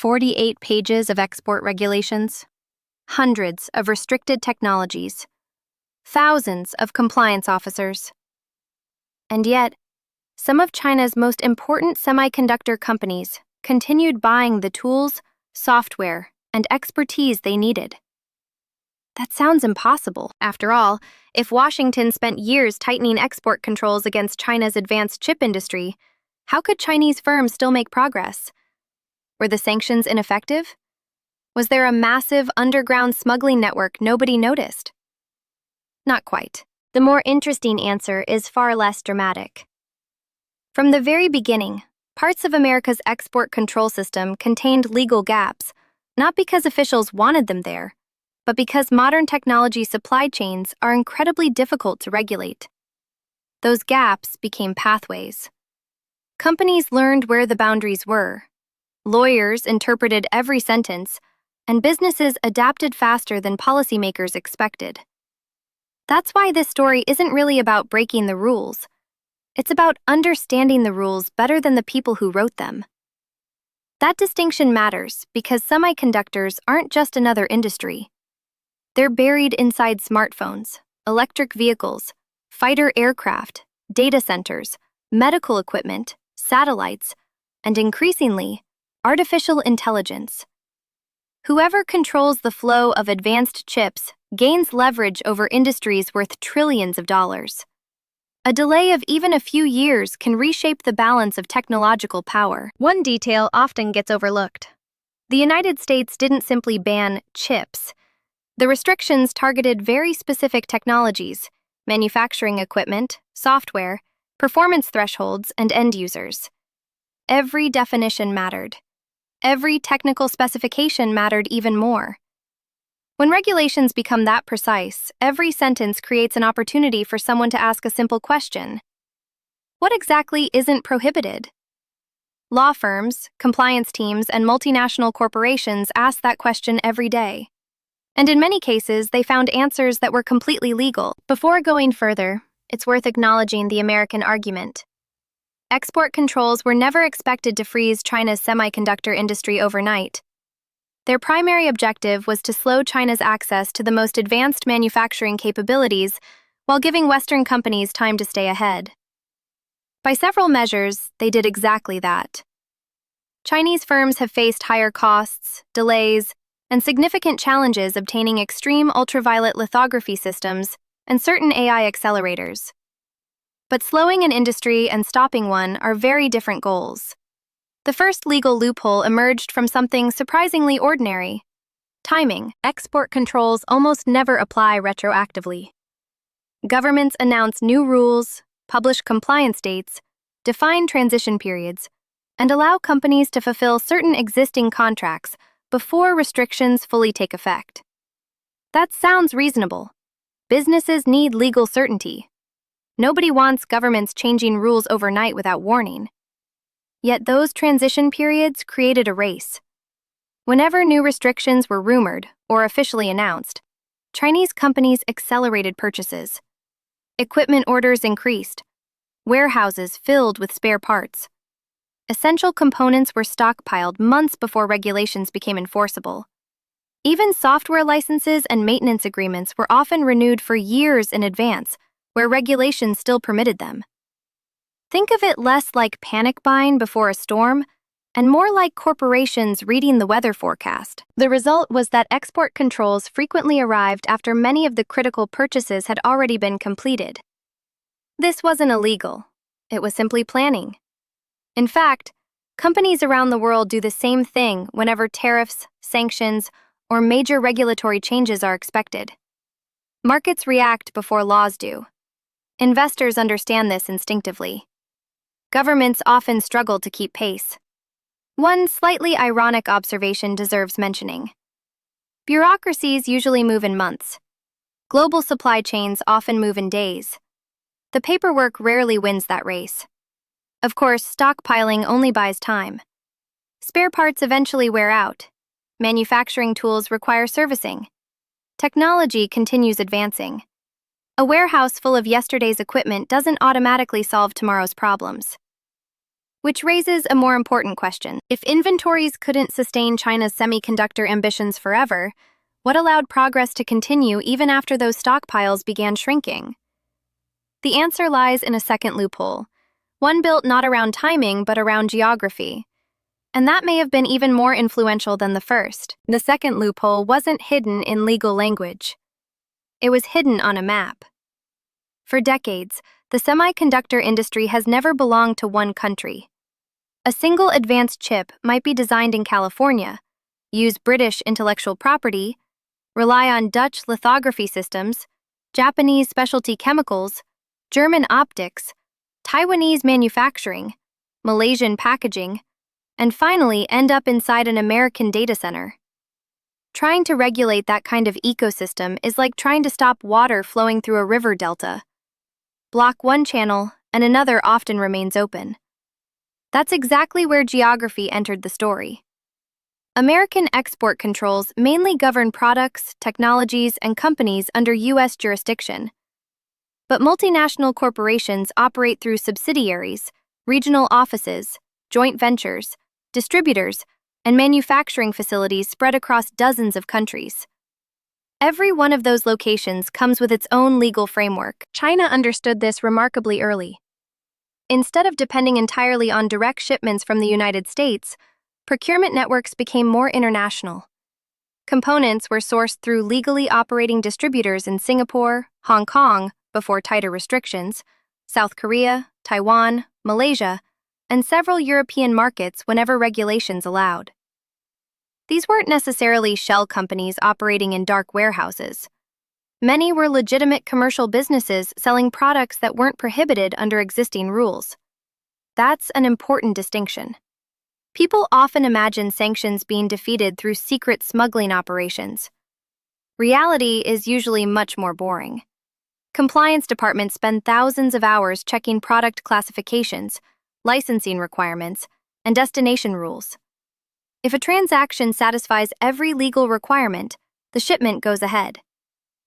48 pages of export regulations, hundreds of restricted technologies, thousands of compliance officers. And yet, some of China's most important semiconductor companies continued buying the tools, software, and expertise they needed. That sounds impossible. After all, if Washington spent years tightening export controls against China's advanced chip industry, how could Chinese firms still make progress? Were the sanctions ineffective? Was there a massive underground smuggling network nobody noticed? Not quite. The more interesting answer is far less dramatic. From the very beginning, parts of America's export control system contained legal gaps, not because officials wanted them there, but because modern technology supply chains are incredibly difficult to regulate. Those gaps became pathways. Companies learned where the boundaries were. Lawyers interpreted every sentence, and businesses adapted faster than policymakers expected. That's why this story isn't really about breaking the rules. It's about understanding the rules better than the people who wrote them. That distinction matters because semiconductors aren't just another industry. They're buried inside smartphones, electric vehicles, fighter aircraft, data centers, medical equipment, satellites, and increasingly, artificial intelligence. Whoever controls the flow of advanced chips gains leverage over industries worth trillions of dollars. A delay of even a few years can reshape the balance of technological power. One detail often gets overlooked. The United States didn't simply ban chips. The restrictions targeted very specific technologies, manufacturing equipment, software, performance thresholds, and end users. Every definition mattered. Every technical specification mattered even more. When regulations become that precise, every sentence creates an opportunity for someone to ask a simple question. What exactly isn't prohibited? Law firms, compliance teams, and multinational corporations ask that question every day. And in many cases, they found answers that were completely legal. Before going further, it's worth acknowledging the American argument. Export controls were never expected to freeze China's semiconductor industry overnight. Their primary objective was to slow China's access to the most advanced manufacturing capabilities while giving Western companies time to stay ahead. By several measures, they did exactly that. Chinese firms have faced higher costs, delays, and significant challenges obtaining extreme ultraviolet lithography systems and certain AI accelerators. But slowing an industry and stopping one are very different goals. The first legal loophole emerged from something surprisingly ordinary: timing. Export controls almost never apply retroactively. Governments announce new rules, publish compliance dates, define transition periods, and allow companies to fulfill certain existing contracts before restrictions fully take effect. That sounds reasonable. Businesses need legal certainty. Nobody wants governments changing rules overnight without warning. Yet those transition periods created a race. Whenever new restrictions were rumored or officially announced, Chinese companies accelerated purchases. Equipment orders increased. Warehouses filled with spare parts. Essential components were stockpiled months before regulations became enforceable. Even software licenses and maintenance agreements were often renewed for years in advance, where regulations still permitted them. Think of it less like panic buying before a storm, and more like corporations reading the weather forecast. The result was that export controls frequently arrived after many of the critical purchases had already been completed. This wasn't illegal. It was simply planning. In fact, companies around the world do the same thing whenever tariffs, sanctions, or major regulatory changes are expected. Markets react before laws do. Investors understand this instinctively. Governments often struggle to keep pace. One slightly ironic observation deserves mentioning. Bureaucracies usually move in months. Global supply chains often move in days. The paperwork rarely wins that race. Of course, stockpiling only buys time. Spare parts eventually wear out. Manufacturing tools require servicing. Technology continues advancing. A warehouse full of yesterday's equipment doesn't automatically solve tomorrow's problems. Which raises a more important question. If inventories couldn't sustain China's semiconductor ambitions forever, what allowed progress to continue even after those stockpiles began shrinking? The answer lies in a second loophole, one built not around timing but around geography. And that may have been even more influential than the first. The second loophole wasn't hidden in legal language. It was hidden on a map. For decades, the semiconductor industry has never belonged to one country. A single advanced chip might be designed in California, use British intellectual property, rely on Dutch lithography systems, Japanese specialty chemicals, German optics, Taiwanese manufacturing, Malaysian packaging, and finally end up inside an American data center. Trying to regulate that kind of ecosystem is like trying to stop water flowing through a river delta. Block one channel, and another often remains open. That's exactly where geography entered the story. American export controls mainly govern products, technologies, and companies under U.S. jurisdiction. But multinational corporations operate through subsidiaries, regional offices, joint ventures, distributors, and manufacturing facilities spread across dozens of countries. Every one of those locations comes with its own legal framework. China understood this remarkably early. Instead of depending entirely on direct shipments from the United States, procurement networks became more international. Components were sourced through legally operating distributors in Singapore, Hong Kong, before tighter restrictions, South Korea, Taiwan, Malaysia, and several European markets whenever regulations allowed. These weren't necessarily shell companies operating in dark warehouses. Many were legitimate commercial businesses selling products that weren't prohibited under existing rules. That's an important distinction. People often imagine sanctions being defeated through secret smuggling operations. Reality is usually much more boring. Compliance departments spend thousands of hours checking product classifications, licensing requirements, and destination rules. If a transaction satisfies every legal requirement, the shipment goes ahead.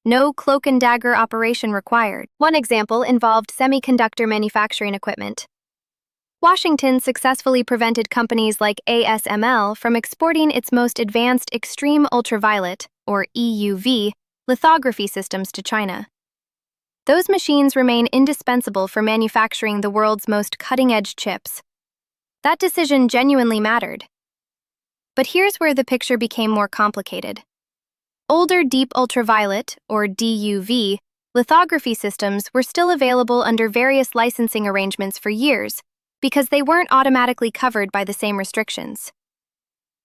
No cloak and dagger operation required. One example involved semiconductor manufacturing equipment. Washington successfully prevented companies like ASML from exporting its most advanced extreme ultraviolet, or EUV, lithography systems to China. Those machines remain indispensable for manufacturing the world's most cutting-edge chips. That decision genuinely mattered. But here's where the picture became more complicated. Older deep ultraviolet, or DUV, lithography systems were still available under various licensing arrangements for years because they weren't automatically covered by the same restrictions.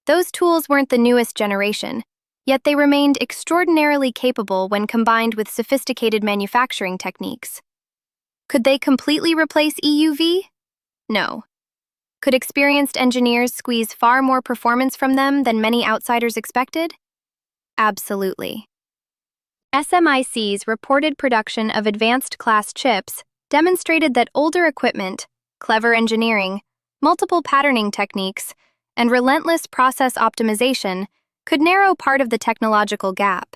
Those tools weren't the newest generation, yet they remained extraordinarily capable when combined with sophisticated manufacturing techniques. Could they completely replace EUV? No. Could experienced engineers squeeze far more performance from them than many outsiders expected? Absolutely. SMIC's reported production of advanced class chips demonstrated that older equipment, clever engineering, multiple patterning techniques, and relentless process optimization could narrow part of the technological gap.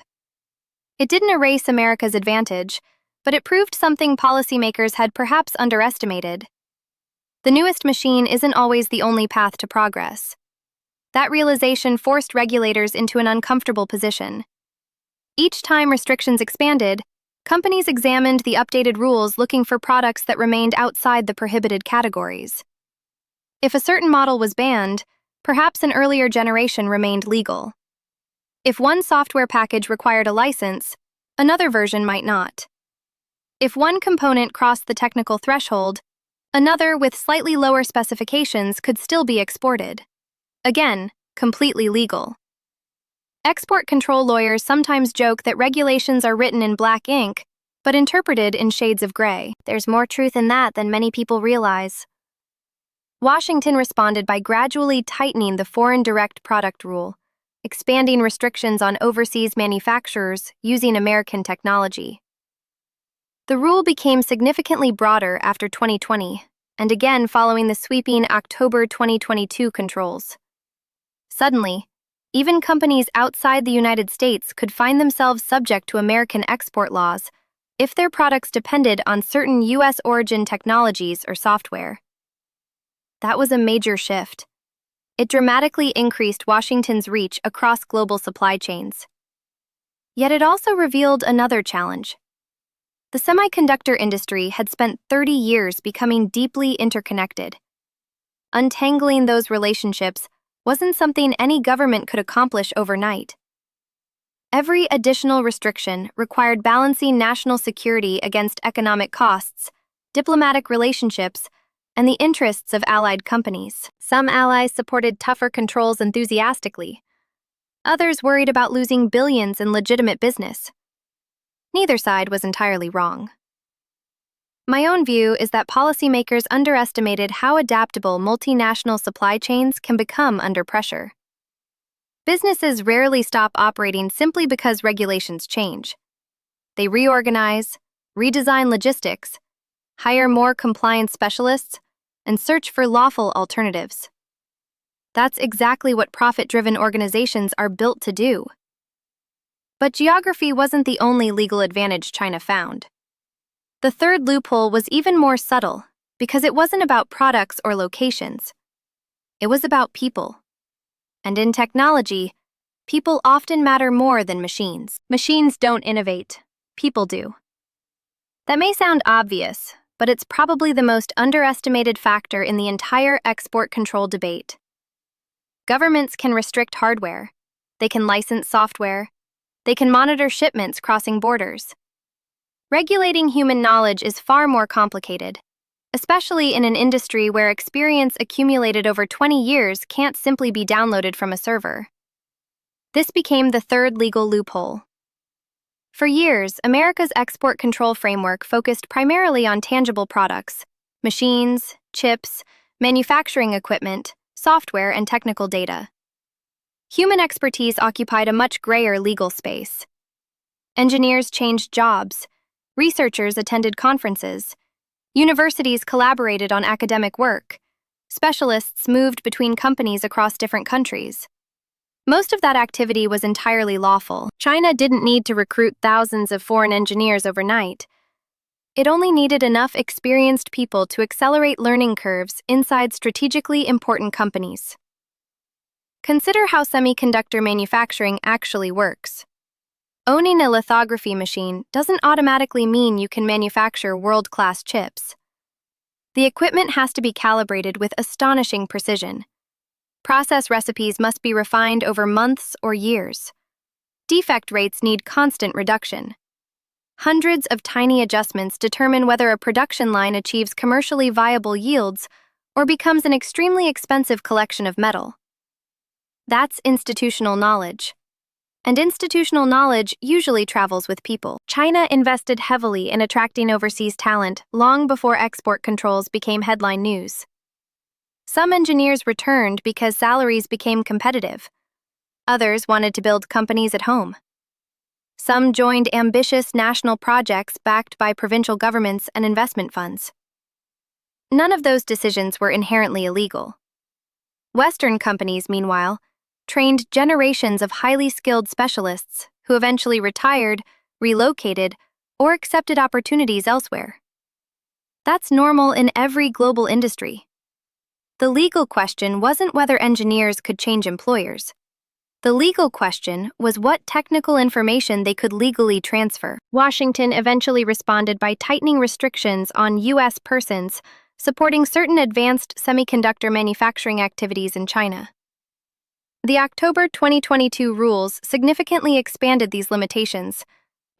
It didn't erase America's advantage, but it proved something policymakers had perhaps underestimated. The newest machine isn't always the only path to progress. That realization forced regulators into an uncomfortable position. Each time restrictions expanded, companies examined the updated rules looking for products that remained outside the prohibited categories. If a certain model was banned, perhaps an earlier generation remained legal. If one software package required a license, another version might not. If one component crossed the technical threshold, another with slightly lower specifications could still be exported. Again, completely legal. Export control lawyers sometimes joke that regulations are written in black ink, but interpreted in shades of gray. There's more truth in that than many people realize. Washington responded by gradually tightening the foreign direct product rule, expanding restrictions on overseas manufacturers using American technology. The rule became significantly broader after 2020, and again following the sweeping October 2022 controls. Suddenly, even companies outside the United States could find themselves subject to American export laws if their products depended on certain U.S. origin technologies or software. That was a major shift. It dramatically increased Washington's reach across global supply chains. Yet it also revealed another challenge. The semiconductor industry had spent 30 years becoming deeply interconnected. Untangling those relationships wasn't something any government could accomplish overnight. Every additional restriction required balancing national security against economic costs, diplomatic relationships, and the interests of allied companies. Some allies supported tougher controls enthusiastically. Others worried about losing billions in legitimate business. Neither side was entirely wrong. My own view is that policymakers underestimated how adaptable multinational supply chains can become under pressure. Businesses rarely stop operating simply because regulations change. They reorganize, redesign logistics, hire more compliance specialists, and search for lawful alternatives. That's exactly what profit-driven organizations are built to do. But geography wasn't the only legal advantage China found. The third loophole was even more subtle, because it wasn't about products or locations. It was about people. And in technology, people often matter more than machines. Machines don't innovate. People do. That may sound obvious, but it's probably the most underestimated factor in the entire export control debate. Governments can restrict hardware. They can license software. They can monitor shipments crossing borders. Regulating human knowledge is far more complicated, especially in an industry where experience accumulated over 20 years can't simply be downloaded from a server. This became the third legal loophole. For years, America's export control framework focused primarily on tangible products, machines, chips, manufacturing equipment, software, and technical data. Human expertise occupied a much grayer legal space. Engineers changed jobs. Researchers attended conferences. Universities collaborated on academic work. Specialists moved between companies across different countries. Most of that activity was entirely lawful. China didn't need to recruit thousands of foreign engineers overnight. It only needed enough experienced people to accelerate learning curves inside strategically important companies. Consider how semiconductor manufacturing actually works. Owning a lithography machine doesn't automatically mean you can manufacture world-class chips. The equipment has to be calibrated with astonishing precision. Process recipes must be refined over months or years. Defect rates need constant reduction. Hundreds of tiny adjustments determine whether a production line achieves commercially viable yields or becomes an extremely expensive collection of metal. That's institutional knowledge. And institutional knowledge usually travels with people. China invested heavily in attracting overseas talent long before export controls became headline news. Some engineers returned because salaries became competitive. Others wanted to build companies at home. Some joined ambitious national projects backed by provincial governments and investment funds. None of those decisions were inherently illegal. Western companies, meanwhile, trained generations of highly skilled specialists who eventually retired, relocated, or accepted opportunities elsewhere. That's normal in every global industry. The legal question wasn't whether engineers could change employers. The legal question was what technical information they could legally transfer. Washington eventually responded by tightening restrictions on U.S. persons supporting certain advanced semiconductor manufacturing activities in China. The October 2022 rules significantly expanded these limitations,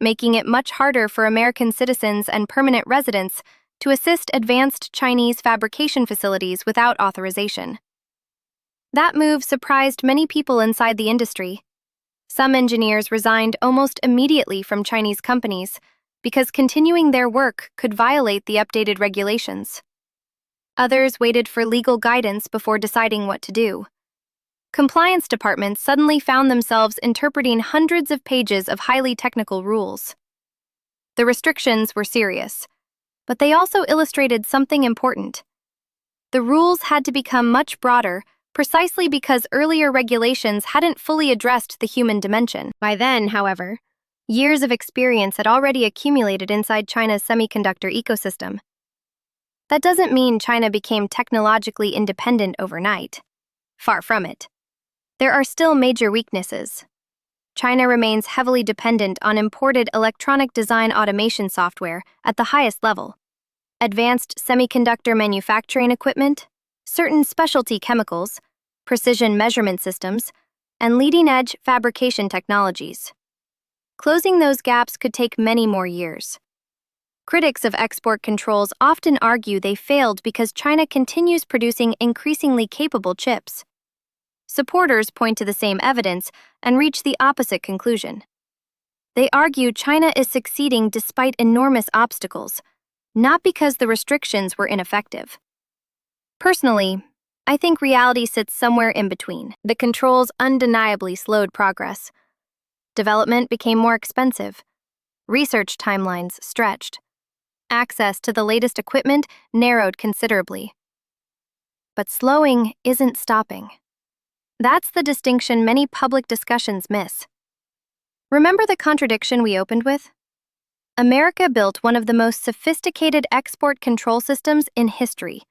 making it much harder for American citizens and permanent residents to assist advanced Chinese fabrication facilities without authorization. That move surprised many people inside the industry. Some engineers resigned almost immediately from Chinese companies because continuing their work could violate the updated regulations. Others waited for legal guidance before deciding what to do. Compliance departments suddenly found themselves interpreting hundreds of pages of highly technical rules. The restrictions were serious, but they also illustrated something important. The rules had to become much broader precisely because earlier regulations hadn't fully addressed the human dimension. By then, however, years of experience had already accumulated inside China's semiconductor ecosystem. That doesn't mean China became technologically independent overnight. Far from it. There are still major weaknesses. China remains heavily dependent on imported electronic design automation software at the highest level, advanced semiconductor manufacturing equipment, certain specialty chemicals, precision measurement systems, and leading-edge fabrication technologies. Closing those gaps could take many more years. Critics of export controls often argue they failed because China continues producing increasingly capable chips. Supporters point to the same evidence and reach the opposite conclusion. They argue China is succeeding despite enormous obstacles, not because the restrictions were ineffective. Personally, I think reality sits somewhere in between. The controls undeniably slowed progress. Development became more expensive. Research timelines stretched. Access to the latest equipment narrowed considerably. But slowing isn't stopping. That's the distinction many public discussions miss. Remember the contradiction we opened with? America built one of the most sophisticated export control systems in history.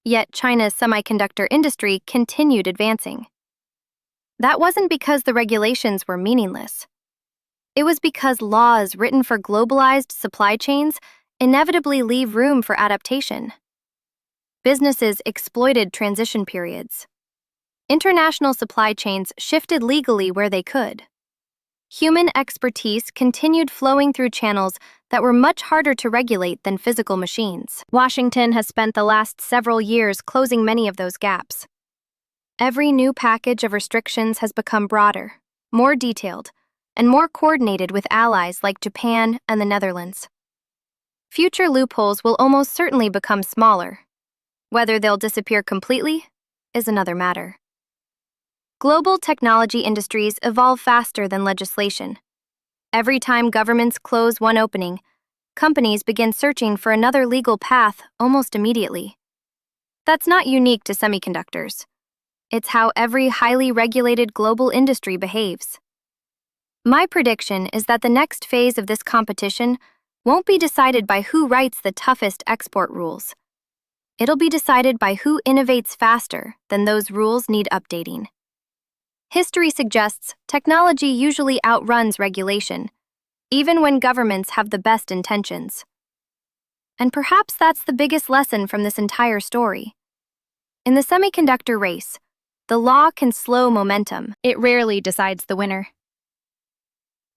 Yet China's semiconductor industry continued advancing. That wasn't because the regulations were meaningless. It was because laws written for globalized supply chains inevitably leave room for adaptation. Businesses exploited transition periods. International supply chains shifted legally where they could. Human expertise continued flowing through channels that were much harder to regulate than physical machines. Washington has spent the last several years closing many of those gaps. Every new package of restrictions has become broader, more detailed, and more coordinated with allies like Japan and the Netherlands. Future loopholes will almost certainly become smaller. Whether they'll disappear completely is another matter. Global technology industries evolve faster than legislation. Every time governments close one opening, companies begin searching for another legal path almost immediately. That's not unique to semiconductors. It's how every highly regulated global industry behaves. My prediction is that the next phase of this competition won't be decided by who writes the toughest export rules. It'll be decided by who innovates faster than those rules need updating. History suggests technology usually outruns regulation, even when governments have the best intentions. And perhaps that's the biggest lesson from this entire story. In the semiconductor race, the law can slow momentum. It rarely decides the winner.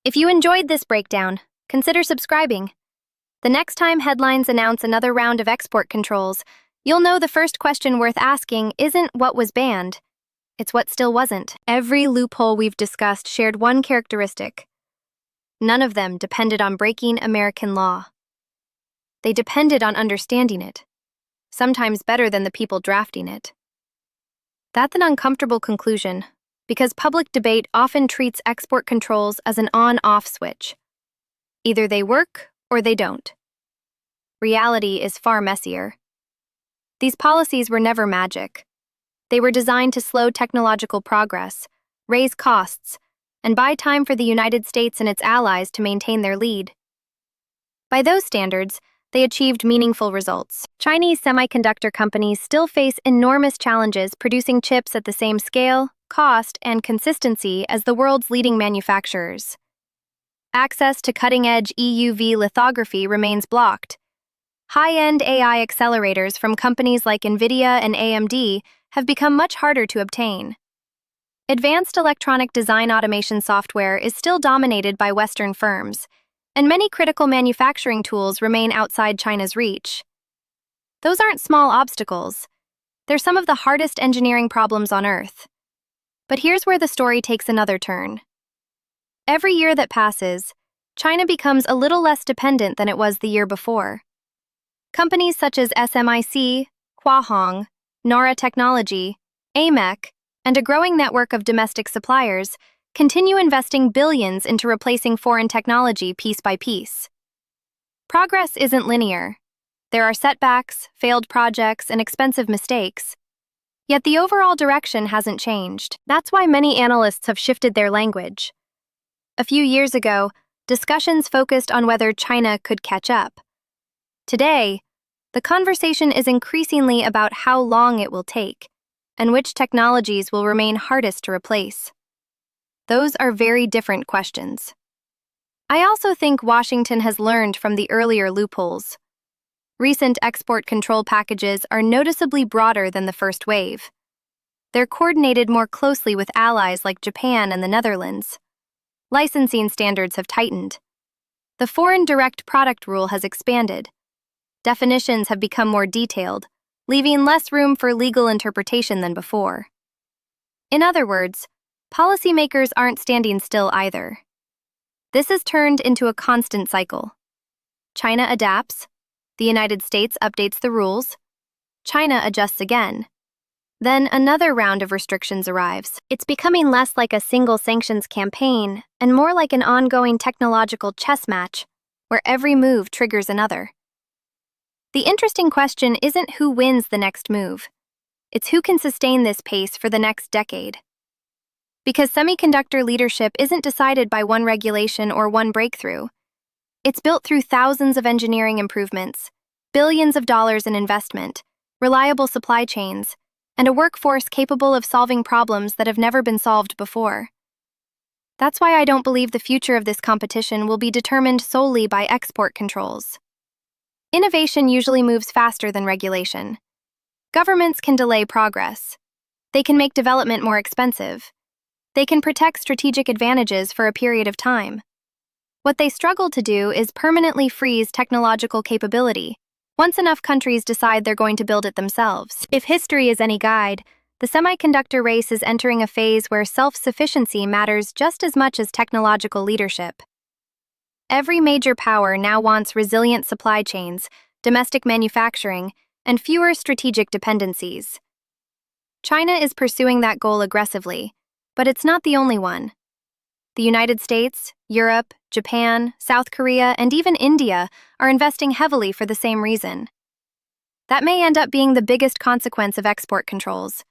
If you enjoyed this breakdown, consider subscribing. The next time headlines announce another round of export controls, you'll know the first question worth asking isn't what was banned, it's what still wasn't. Every loophole we've discussed shared one characteristic. None of them depended on breaking American law. They depended on understanding it, sometimes better than the people drafting it. That's an uncomfortable conclusion, because public debate often treats export controls as an on-off switch. Either they work or they don't. Reality is far messier. These policies were never magic. They were designed to slow technological progress, raise costs, and buy time for the United States and its allies to maintain their lead. By those standards, they achieved meaningful results. Chinese semiconductor companies still face enormous challenges producing chips at the same scale, cost, and consistency as the world's leading manufacturers. Access to cutting-edge EUV lithography remains blocked. High-end AI accelerators from companies like NVIDIA and AMD have become much harder to obtain. Advanced electronic design automation software is still dominated by Western firms, and many critical manufacturing tools remain outside China's reach. Those aren't small obstacles. They're some of the hardest engineering problems on Earth. But here's where the story takes another turn. Every year that passes, China becomes a little less dependent than it was the year before. Companies such as SMIC, Huahong, Nara Technology, AMEC, and a growing network of domestic suppliers continue investing billions into replacing foreign technology piece by piece. Progress isn't linear. There are setbacks, failed projects, and expensive mistakes. Yet the overall direction hasn't changed. That's why many analysts have shifted their language. A few years ago, discussions focused on whether China could catch up. Today, the conversation is increasingly about how long it will take and which technologies will remain hardest to replace. Those are very different questions. I also think Washington has learned from the earlier loopholes. Recent export control packages are noticeably broader than the first wave. They're coordinated more closely with allies like Japan and the Netherlands. Licensing standards have tightened. The foreign direct product rule has expanded. Definitions have become more detailed, leaving less room for legal interpretation than before. In other words, policymakers aren't standing still either. This has turned into a constant cycle. China adapts, the United States updates the rules, China adjusts again. Then another round of restrictions arrives. It's becoming less like a single sanctions campaign and more like an ongoing technological chess match, where every move triggers another. The interesting question isn't who wins the next move. It's who can sustain this pace for the next decade. Because semiconductor leadership isn't decided by one regulation or one breakthrough. It's built through thousands of engineering improvements, billions of dollars in investment, reliable supply chains, and a workforce capable of solving problems that have never been solved before. That's why I don't believe the future of this competition will be determined solely by export controls. Innovation usually moves faster than regulation. Governments can delay progress. They can make development more expensive. They can protect strategic advantages for a period of time. What they struggle to do is permanently freeze technological capability, once enough countries decide they're going to build it themselves. If history is any guide, the semiconductor race is entering a phase where self-sufficiency matters just as much as technological leadership. Every major power now wants resilient supply chains, domestic manufacturing, and fewer strategic dependencies. China is pursuing that goal aggressively, but it's not the only one. The United States, Europe, Japan, South Korea, and even India are investing heavily for the same reason. That may end up being the biggest consequence of export controls.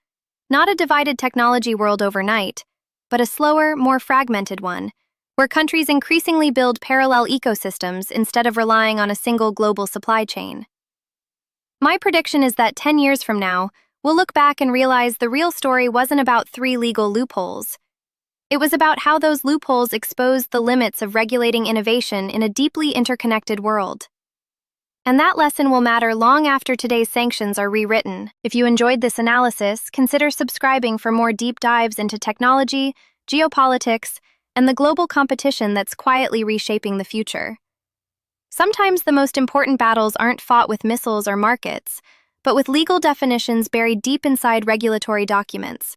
Not a divided technology world overnight, but a slower, more fragmented one, where countries increasingly build parallel ecosystems instead of relying on a single global supply chain. My prediction is that 10 years from now, we'll look back and realize the real story wasn't about 3 legal loopholes. It was about how those loopholes exposed the limits of regulating innovation in a deeply interconnected world. And that lesson will matter long after today's sanctions are rewritten. If you enjoyed this analysis, consider subscribing for more deep dives into technology, geopolitics, and the global competition that's quietly reshaping the future. Sometimes the most important battles aren't fought with missiles or markets, but with legal definitions buried deep inside regulatory documents.